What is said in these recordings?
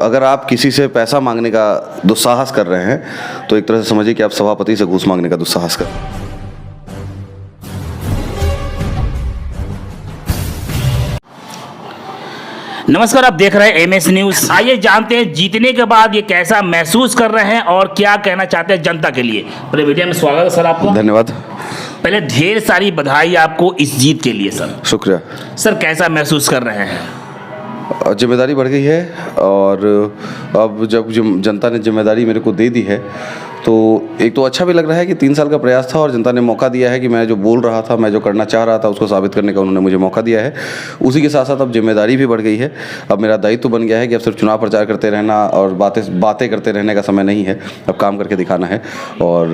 अगर आप किसी से पैसा मांगने का दुस्साहस कर रहे हैं तो एक तरह से समझिए कि आप सभापति से घूस मांगने का दुस्साहस कर रहे हैं। नमस्कार, आप देख रहे हैं एमएस न्यूज। आइए जानते हैं जीतने के बाद ये कैसा महसूस कर रहे हैं और क्या कहना चाहते हैं जनता के लिए। पूरे वीडियो में स्वागत है सर आपका। धन्यवाद। पहले ढेर सारी बधाई आपको इस जीत के लिए सर। शुक्रिया सर, कैसा महसूस कर रहे हैं? जिम्मेदारी बढ़ गई है और अब जब जनता ने जिम्मेदारी मेरे को दे दी है तो एक तो अच्छा भी लग रहा है कि 3 साल का प्रयास था और जनता ने मौका दिया है कि मैं जो बोल रहा था, मैं जो करना चाह रहा था उसको साबित करने का उन्होंने मुझे मौका दिया है। उसी के साथ साथ अब जिम्मेदारी भी बढ़ गई है। अब मेरा दायित्व बन गया है कि अब सिर्फ चुनाव प्रचार करते रहना और बातें करते रहने का समय नहीं है, अब काम करके दिखाना है और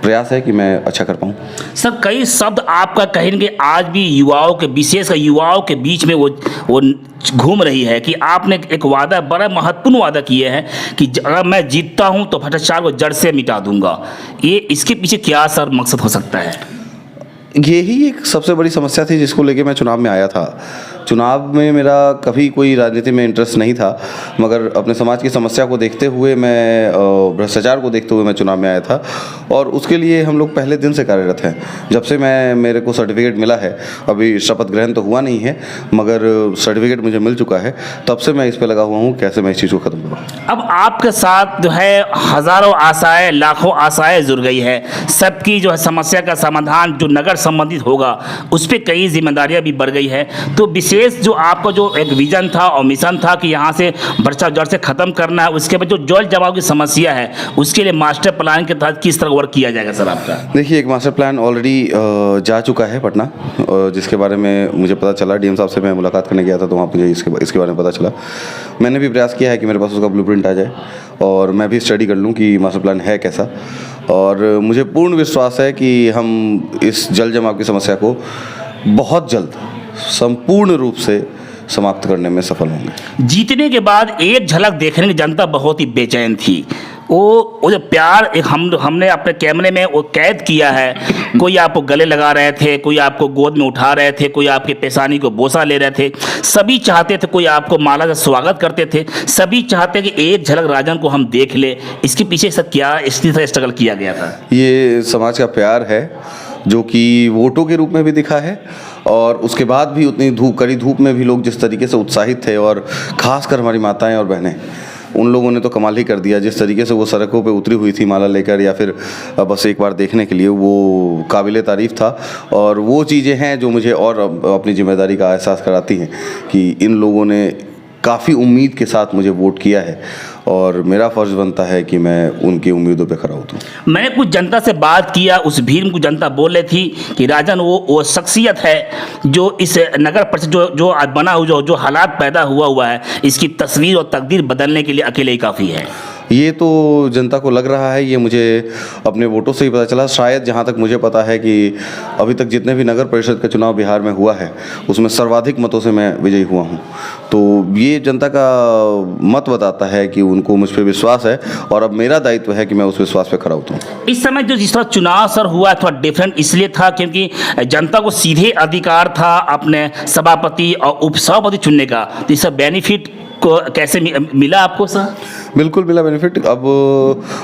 प्रयास है कि मैं अच्छा कर पाऊँ। सर, कई शब्द आपका कहेंगे आज भी युवाओं के, विशेषकर युवाओं के बीच में वो घूम रही है कि आपने एक वादा, बड़ा महत्वपूर्ण वादा किए हैं कि अगर मैं जीतता हूं तो भ्रष्टाचार को जड़ से मिटा दूंगा। ये इसके पीछे क्या सर मकसद हो सकता है? यही एक सबसे बड़ी समस्या थी जिसको लेके मैं चुनाव में आया था। चुनाव में मेरा कभी कोई राजनीति में इंटरेस्ट नहीं था, मगर अपने समाज की समस्या को देखते हुए, मैं भ्रष्टाचार को देखते हुए मैं चुनाव में आया था और उसके लिए हम लोग पहले दिन से कार्यरत हैं। जब से मेरे को सर्टिफिकेट मिला है, अभी शपथ ग्रहण तो हुआ नहीं है मगर सर्टिफिकेट मुझे मिल चुका है, तब से मैं इस पर लगा हुआ हूँ कैसे मैं इस चीज़ को ख़त्म करूँ। अब आपके साथ जो है हज़ारों आशाएं, लाखों आशाएं जुड़ गई है। सबकी जो है समस्या का समाधान जो नगर संबंधित होगा उस पर कई जिम्मेदारियां भी बढ़ गई है। तो विशेष जो आपका जो एक विजन था और मिशन था कि यहाँ से भ्रष्टाचार जड़ से खत्म करना है, उसके बाद जो जल जमाव की समस्या है उसके लिए मास्टर प्लान के तहत किस तरह वर्क किया जाएगा सर आपका? देखिए, एक मास्टर प्लान ऑलरेडी जा चुका है पटना, जिसके बारे में मुझे पता चला। डीएम साहब से मैं मुलाकात करने गया था तो वहाँ मुझे इसके बारे में पता चला। मैंने भी प्रयास किया है कि मेरे पास उसका ब्लूप्रिंट आ जाए और मैं भी स्टडी कर लूँ कि मास्टर प्लान है कैसा। और मुझे पूर्ण विश्वास है कि हम इस जल जमाव की समस्या को बहुत जल्द संपूर्ण रूप से समाप्त करने में सफल होंगे। जीतने के बाद एक झलक देखने की जनता बहुत ही बेचैन थी। वो जो प्यार एक हमने अपने कैमरे में वो कैद किया है। कोई आपको गले लगा रहे थे, कोई आपको गोद में उठा रहे थे, कोई आपके पेशानी को बोसा ले रहे थे। सभी चाहते थे, कोई आपको माला से स्वागत करते थे। सभी चाहते कि एक झलक राजन को हम देख ले। इसके पीछे सर क्या इसी तरह स्ट्रगल किया गया था? ये समाज का प्यार है जो कि वोटों के रूप में भी दिखा है और उसके बाद भी उतनी कड़ी धूप में भी लोग जिस तरीके से उत्साहित थे, और ख़ासकर हमारी माताएं और बहनें, उन लोगों ने तो कमाल ही कर दिया। जिस तरीके से वो सड़कों पे उतरी हुई थी माला लेकर या फिर बस एक बार देखने के लिए, वो काबिले तारीफ़ था। और वो चीज़ें हैं जो मुझे और अपनी जिम्मेदारी का एहसास कराती हैं कि इन लोगों ने काफ़ी उम्मीद के साथ मुझे वोट किया है और मेरा फ़र्ज़ बनता है कि मैं उनकी उम्मीदों पे खरा उतरूं। मैंने कुछ जनता से बात किया, उस भीड़ में कुछ जनता बोल रही थी कि राजन वो शख्सियत है जो इस नगर परिषद जो आज बना हुआ, जो हालात पैदा हुआ है, इसकी तस्वीर और तकदीर बदलने के लिए अकेले ही काफ़ी है। ये तो जनता को लग रहा है, ये मुझे अपने वोटों से ही पता चला। शायद जहाँ तक मुझे पता है कि अभी तक जितने भी नगर परिषद का चुनाव बिहार में हुआ है उसमें सर्वाधिक मतों से मैं विजयी हुआ हूँ। तो ये जनता का मत बताता है कि उनको मुझ पर विश्वास है और अब मेरा दायित्व है कि मैं उस विश्वास पे खरा उतरूं। इस समय जो जिस तरह चुनाव सर हुआ थोड़ा डिफरेंट इसलिए था क्योंकि जनता को सीधे अधिकार था अपने सभापति और उपसभापति चुनने का। तो इसका बेनिफिट को कैसे मिला आपको सर? बिल्कुल मिला बेनिफिट। अब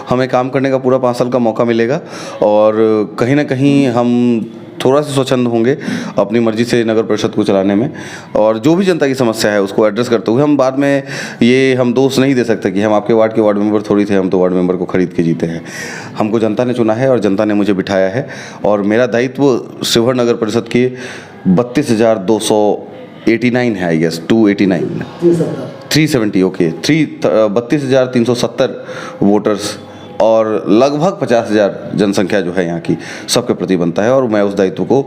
हमें काम करने का पूरा 5 साल का मौका मिलेगा और कहीं ना कहीं हम थोड़ा सा स्वच्छंद होंगे अपनी मर्जी से नगर परिषद को चलाने में, और जो भी जनता की समस्या है उसको एड्रेस करते हुए हम बाद में ये हम दोष नहीं दे सकते कि हम आपके वार्ड के वार्ड मेंबर थोड़ी थे, हम तो वार्ड मेंबर को खरीद के जीते हैं। हमको जनता ने चुना है और जनता ने मुझे बिठाया है और मेरा दायित्व शिवहर नगर परिषद के 32,289 है, आई गेस 370 ओके 32,370 वोटर्स और लगभग 50,000 जनसंख्या जो है यहाँ की, सबके प्रति बनता है और मैं उस दायित्व को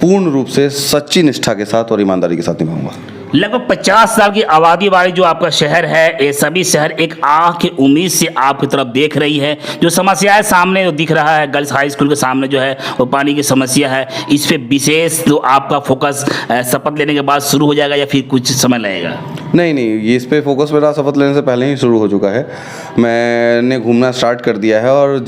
पूर्ण रूप से सच्ची निष्ठा के साथ और ईमानदारी के साथ निभाऊंगा। लगभग 50 साल की आबादी वाली जो आपका शहर है, ये सभी शहर एक आँख की उम्मीद से आपकी तरफ देख रही है। जो समस्याएं सामने जो दिख रहा है, गर्ल्स हाई स्कूल के सामने जो है वो पानी की समस्या है, इस पे विशेष जो आपका फोकस शपथ लेने के बाद शुरू हो जाएगा या फिर कुछ समय लगेगा? नहीं नहीं, ये इस पे फोकस मेरा शपथ लेने से पहले ही शुरू हो चुका है। मैंने घूमना स्टार्ट कर दिया है और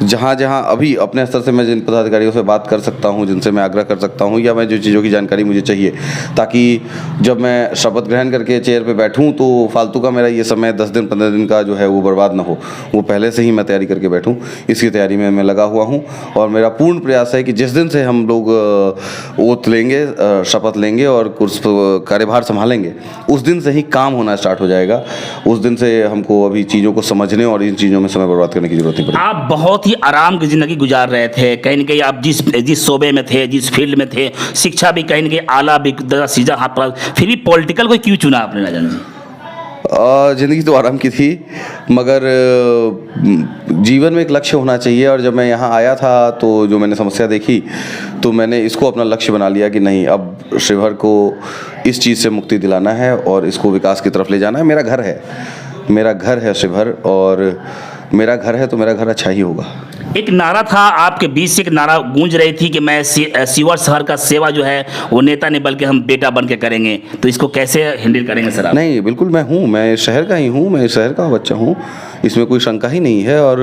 जहाँ जहाँ अभी अपने स्तर से मैं जिन पदाधिकारियों से बात कर सकता हूँ, जिनसे मैं आग्रह कर सकता हूँ, या मैं जो चीज़ों की जानकारी मुझे चाहिए, ताकि जब मैं शपथ ग्रहण करके चेयर पे बैठूँ तो फालतू का मेरा ये समय 10 दिन 15 दिन का जो है वो बर्बाद ना हो, वो पहले से ही मैं तैयारी करके बैठूँ। इसकी तैयारी में मैं लगा हुआ हूँ और मेरा पूर्ण प्रयास है कि जिस दिन से हम लोग ओथ लेंगे, शपथ लेंगे और कार्यभार संभालेंगे, उस दिन से ही काम होना स्टार्ट हो जाएगा। उस दिन से हमको अभी चीज़ों को समझने और इन चीज़ों में समय बर्बाद करने की जरूरत नहीं पड़ेगी। आप बहुत ही आराम की ज़िंदगी गुजार रहे थे, कहीं ना कहीं आप जिस शोबे में थे, जिस फील्ड में थे, शिक्षा भी कहीं ना कहीं आला भी सीधा हाथ पर, फिर भी पॉलिटिकल को क्यों चुना आपने राजन जी? ज़िंदगी तो आराम की थी, मगर जीवन में एक लक्ष्य होना चाहिए। और जब मैं यहाँ आया था तो जो मैंने समस्या देखी, तो मैंने इसको अपना लक्ष्य बना लिया कि नहीं, अब शिवहर को इस चीज़ से मुक्ति दिलाना है और इसको विकास की तरफ ले जाना है। मेरा घर है शिवहर, और मेरा घर है तो मेरा घर अच्छा ही होगा। एक नारा था आपके बीच से, एक नारा गूंज रही थी कि मैं शिवहर शहर का सेवा जो है वो नेता नहीं बल्कि हम बेटा बन के करेंगे, तो इसको कैसे हैंडल करेंगे सर आप? नहीं, बिल्कुल मैं शहर का ही हूँ, मैं शहर का बच्चा हूँ, इसमें कोई शंका ही नहीं है। और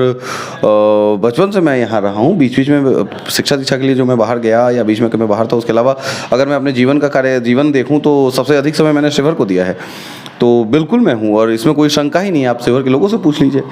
बचपन से मैं यहाँ रहा हूँ। बीच बीच में शिक्षा दीक्षा के लिए जो मैं बाहर गया, या बीच में कि मैं बाहर था, उसके अलावा अगर मैं अपने जीवन देखूँ तो सबसे अधिक समय मैंने शिवहर को दिया है। तो बिल्कुल मैं हूँ और इसमें कोई शंका ही नहीं है। आप शिवहर के लोगों से पूछ लीजिए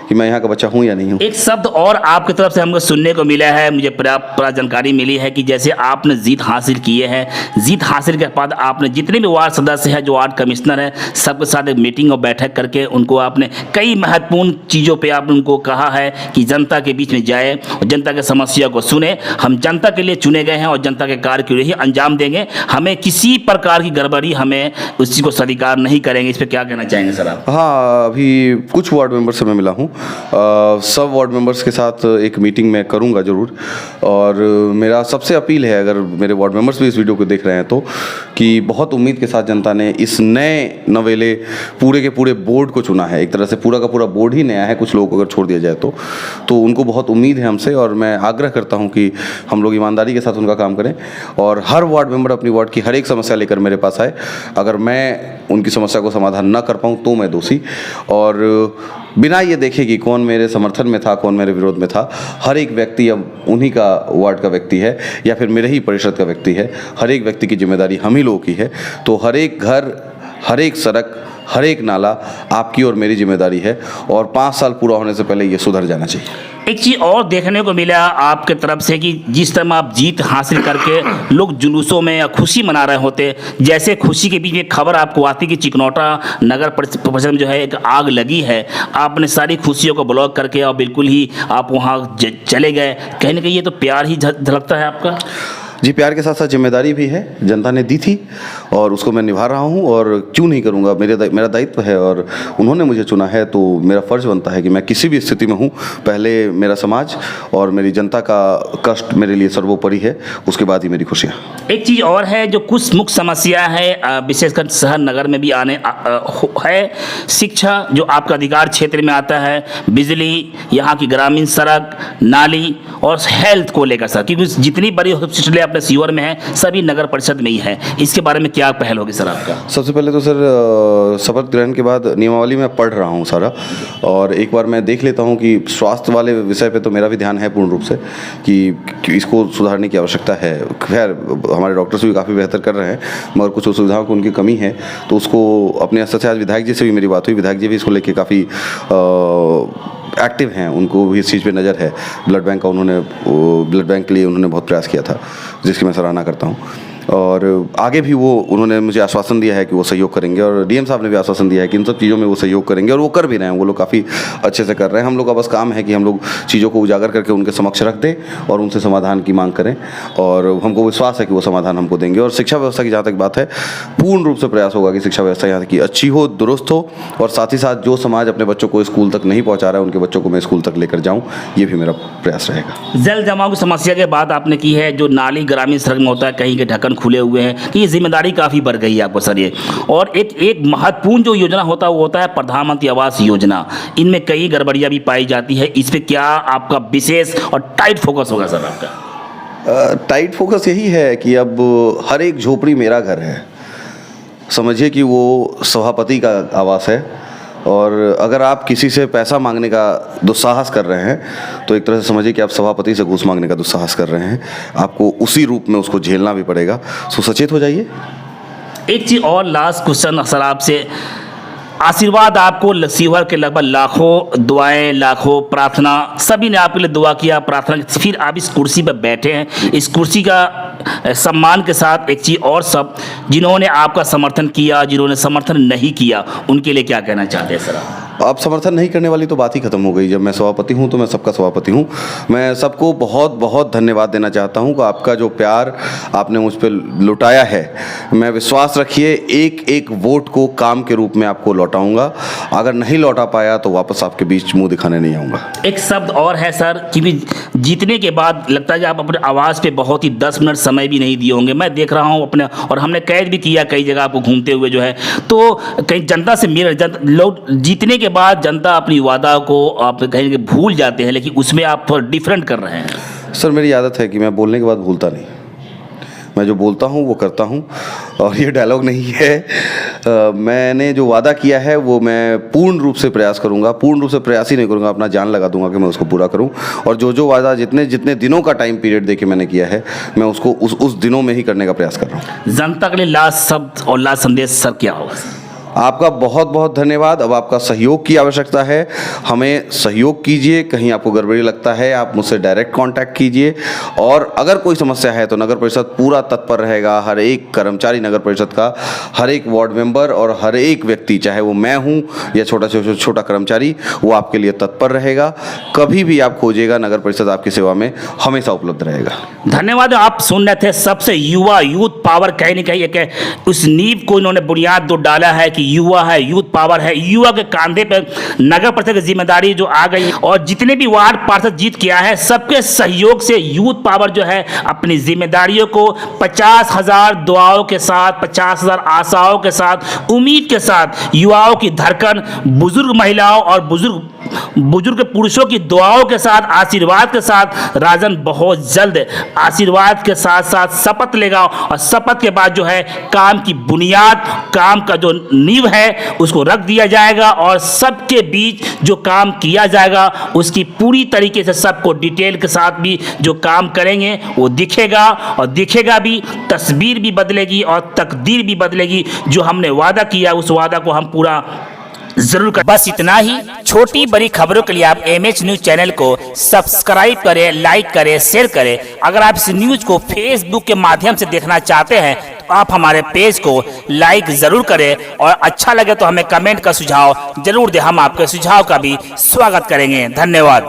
कि मैं यहाँ का बच्चा हूँ या नहीं हूँ। एक शब्द और आपकी तरफ से हमको सुनने को मिला है, मुझे प्राप्त जानकारी मिली है कि जैसे आपने जीत हासिल किए हैं, जीत हासिल के बाद आपने जितने भी वार्ड सदस्य हैं, जो वार्ड कमिश्नर हैं, सबके साथ एक मीटिंग और बैठक करके उनको आपने कई महत्वपूर्ण चीज़ों पर आपने उनको कहा है कि जनता के बीच में जाए और जनता की समस्या को सुने। हम जनता के लिए चुने गए हैं और जनता के कार्य के लिए ही अंजाम देंगे, हमें किसी प्रकार की गड़बड़ी, हमें उस चीज़ को स्वीकार नहीं करेंगे। इस पे क्या कहना चाहेंगे सर आप? हाँ, अभी कुछ वार्ड मेंबर से मैं मिला हूँ, सब वार्ड मेंबर्स के साथ एक मीटिंग मैं करूँगा ज़रूर। और मेरा सबसे अपील है, अगर मेरे वार्ड मेंबर्स भी इस वीडियो को देख रहे हैं तो, कि बहुत उम्मीद के साथ जनता ने इस नए नवेले पूरे के पूरे बोर्ड को चुना है। एक तरह से पूरा का पूरा बोर्ड ही नया है, कुछ लोगों को अगर छोड़ दिया जाए तो उनको बहुत उम्मीद है हमसे। और मैं आग्रह करता हूँ कि हम लोग ईमानदारी के साथ उनका काम करें और हर वार्ड मेंबर अपनी वार्ड की हर एक समस्या लेकर मेरे पास आए। अगर मैं उनकी समस्या को समाधान न कर पाऊँ तो मैं दोषी, और बिना ये देखे कि कौन मेरे समर्थन में था, कौन मेरे विरोध में था। हर एक व्यक्ति अब उन्हीं का वार्ड का व्यक्ति है या फिर मेरे ही परिषद का व्यक्ति है। हर एक व्यक्ति की जिम्मेदारी हम ही लोगों की है। तो हर एक घर, हर एक सड़क, हर एक नाला आपकी और मेरी जिम्मेदारी है, और 5 साल पूरा होने से पहले ये सुधर जाना चाहिए। एक चीज़ और देखने को मिला आपके तरफ से कि जिस तरह आप जीत हासिल करके लोग जुलूसों में या खुशी मना रहे होते, जैसे खुशी के बीच में खबर आपको आती कि चिकनौटा नगर परिषद में जो है एक आग लगी है, आपने सारी खुशियों को ब्लॉक करके और बिल्कुल ही आप वहाँ चले गए। कहीं ना कहीं ये तो प्यार ही झलकता है आपका। जी, प्यार के साथ साथ जिम्मेदारी भी है, जनता ने दी थी और उसको मैं निभा रहा हूँ, और क्यों नहीं करूँगा। मेरा दायित्व है और उन्होंने मुझे चुना है, तो मेरा फ़र्ज़ बनता है कि मैं किसी भी स्थिति में हूँ, पहले मेरा समाज और मेरी जनता का कष्ट मेरे लिए सर्वोपरि है, उसके बाद ही मेरी खुशियाँ। एक चीज़ और है जो कुछ मुख्य समस्या है, विशेषकर शहर नगर में भी आने है, शिक्षा जो आपका अधिकार क्षेत्र में आता है, बिजली, यहाँ की ग्रामीण सड़क, नाली और हेल्थ को लेकर सर, क्योंकि जितनी बड़ी हॉस्पिटलें अपने सीवर में है सभी नगर परिषद में ही है। इसके बारे में क्या पहल होगी सर आपका? सबसे पहले तो सर शपथ ग्रहण के बाद नियमावली में पढ़ रहा हूँ सारा, और एक बार मैं देख लेता हूँ कि स्वास्थ्य वाले विषय पे तो मेरा भी ध्यान है पूर्ण रूप से कि इसको सुधारने की आवश्यकता है। खैर, हमारे डॉक्टर्स भी काफ़ी बेहतर कर रहे हैं, मगर कुछ सुविधाओं की उनकी कमी है, तो उसको अपने स्तर से आज विधायक जी से भी मेरी बात हुई। विधायक जी भी इसको लेके काफ़ी एक्टिव हैं, उनको भी इस चीज़ पे नज़र है। ब्लड बैंक के लिए उन्होंने बहुत प्रयास किया था, जिसकी मैं सराहना करता हूँ। और आगे भी उन्होंने मुझे आश्वासन दिया है कि वो सहयोग करेंगे, और डीएम साहब ने भी आश्वासन दिया है कि इन सब चीज़ों में वो सहयोग करेंगे, और वो कर भी रहे हैं। वो लोग काफ़ी अच्छे से कर रहे हैं। हम लोग का बस काम है कि हम लोग चीज़ों को उजागर करके उनके समक्ष रख दें और उनसे समाधान की मांग करें, और हमको विश्वास है कि वो समाधान हमको देंगे। और शिक्षा व्यवस्था की जहाँ तक बात है, पूर्ण रूप से प्रयास होगा कि शिक्षा व्यवस्था यहाँ की अच्छी हो, दुरुस्त हो, और साथ ही साथ जो समाज अपने बच्चों को स्कूल तक नहीं पहुँचा रहा है, उनके बच्चों को मैं स्कूल तक लेकर जाऊँ, ये भी मेरा प्रयास रहेगा। जल जमाव की समस्या के बात आपने की है, जो नाली ग्रामीण सड़क में होता है, कहीं के ढक्कन खुले हुए हैं, ये जिम्मेदारी काफ़ी बढ़ गई है आपको सर ये। और एक महत्वपूर्ण जो योजना होता है वो होता है प्रधानमंत्री आवास योजना। इनमें कई गड़बड़ियाँ भी पाई जाती है, इस पर क्या आपका विशेष और टाइट फोकस होगा सर आपका? टाइट फोकस यही है कि अब हर एक झोपड़ी मेरा घर है, समझिए कि वो सभापति का आवास है। और अगर आप किसी से पैसा मांगने का दुस्साहस कर रहे हैं तो एक तरह से समझिए कि आप सभापति से घूस मांगने का दुस्साहस कर रहे हैं। आपको उसी रूप में उसको झेलना भी पड़ेगा। सो सचेत हो जाइए। एक चीज़ और लास्ट क्वेश्चन सर आपसे, आशीर्वाद आपको शिवहर के लगभग लाखों दुआएं, लाखों प्रार्थना, सभी ने आपके लिए दुआ किया, प्रार्थना की, फिर आप इस कुर्सी पर बैठे हैं। इस कुर्सी का सम्मान के साथ एक चीज़ और, सब जिन्होंने आपका समर्थन किया, जिन्होंने समर्थन नहीं किया, उनके लिए क्या कहना चाहते हैं सर आप? अब समर्थन नहीं करने वाली तो बात ही खत्म हो गई। जब मैं सभापति हूं तो मैं सबका सभापति हूं। मैं सबको बहुत बहुत धन्यवाद देना चाहता हूं कि आपका जो प्यार आपने मुझ पर लुटाया है, मैं विश्वास रखिए एक एक वोट को काम के रूप में आपको लौटाऊंगा। अगर नहीं लौटा पाया तो वापस आपके बीच मुंह दिखाने नहीं आऊँगा। एक शब्द और है सर, कि जीतने के बाद लगता है कि आप अपने आवाज़ पे बहुत ही 10 मिनट समय भी नहीं दिए होंगे। मैं देख रहा हूँ अपने, और हमने कैद भी किया कई जगह आपको घूमते हुए जो है, तो कहीं जनता से लोग जीतने के बाद जनता अपनी वादा को आप कहीं भूल जाते हैं, लेकिन उसमें आप थोड़ा डिफरेंट कर रहे हैं। सर मेरी आदत है कि मैं बोलने के बाद भूलता नहीं। मैं जो बोलता हूँ वो करता हूँ, और ये डायलॉग नहीं है। मैंने जो वादा किया है वो मैं पूर्ण रूप से प्रयास करूँगा। पूर्ण रूप से प्रयास ही नहीं करूँगा, अपना जान लगा दूंगा कि मैं उसको पूरा करूँ। और जो वादा जितने जितने दिनों का टाइम पीरियड देके मैंने किया है, मैं उसको उस दिनों में ही करने का प्रयास कर रहा हूँ। जनता के लिए लास्ट शब्द और लास्ट संदेश सर क्या होगा? आपका बहुत बहुत धन्यवाद। अब आपका सहयोग की आवश्यकता है। हमें सहयोग कीजिए। कहीं आपको गड़बड़ी लगता है आप मुझसे डायरेक्ट कांटेक्ट कीजिए। और अगर कोई समस्या है तो नगर परिषद पूरा तत्पर रहेगा। हर एक कर्मचारी नगर परिषद का, हर एक वार्ड मेंबर और हर एक व्यक्ति, चाहे वो मैं हूँ या छोटा से छोटा कर्मचारी, वो आपके लिए तत्पर रहेगा। कभी भी आप खोजिएगा, नगर परिषद आपकी सेवा में हमेशा उपलब्ध रहेगा। धन्यवाद। आप सुन रहे थे सबसे युवा, यूथ पावर कहीं ना कहीं एक उस नींव को इन्होंने बुनियाद तो डाला है कि युवा है, यूथ पावर है। युवा के कंधे पे नगर परिषद की जिम्मेदारी जो आ गई, और जितने भी वार्ड पार्षद जीत किया है, सबके सहयोग से यूथ पावर जो है अपनी जिम्मेदारियों को 50,000 दुआओं के साथ, 50,000 आशाओं के साथ, उम्मीद के साथ, युवाओं की धड़कन, बुजुर्ग महिलाओं और बुजुर्ग पुरुषों की दुआओं के साथ, आशीर्वाद के साथ, राजन बहुत जल्द आशीर्वाद के साथ साथ शपथ लेगा। और शपथ के बाद जो है काम की बुनियाद, काम का जो नींव है उसको रख दिया जाएगा, और सबके बीच जो काम किया जाएगा उसकी पूरी तरीके से सबको डिटेल के साथ भी जो काम करेंगे वो दिखेगा, और दिखेगा भी, तस्वीर भी बदलेगी और तकदीर भी बदलेगी। जो हमने वादा किया उस वादा को हम पूरा जरूर कर। बस इतना ही। छोटी बड़ी खबरों के लिए आप MH न्यूज चैनल को सब्सक्राइब करें, लाइक करें, शेयर करें। अगर आप इस न्यूज को फेसबुक के माध्यम से देखना चाहते हैं तो आप हमारे पेज को लाइक जरूर करें, और अच्छा लगे तो हमें कमेंट का सुझाव जरूर दें। हम आपके सुझाव का भी स्वागत करेंगे। धन्यवाद।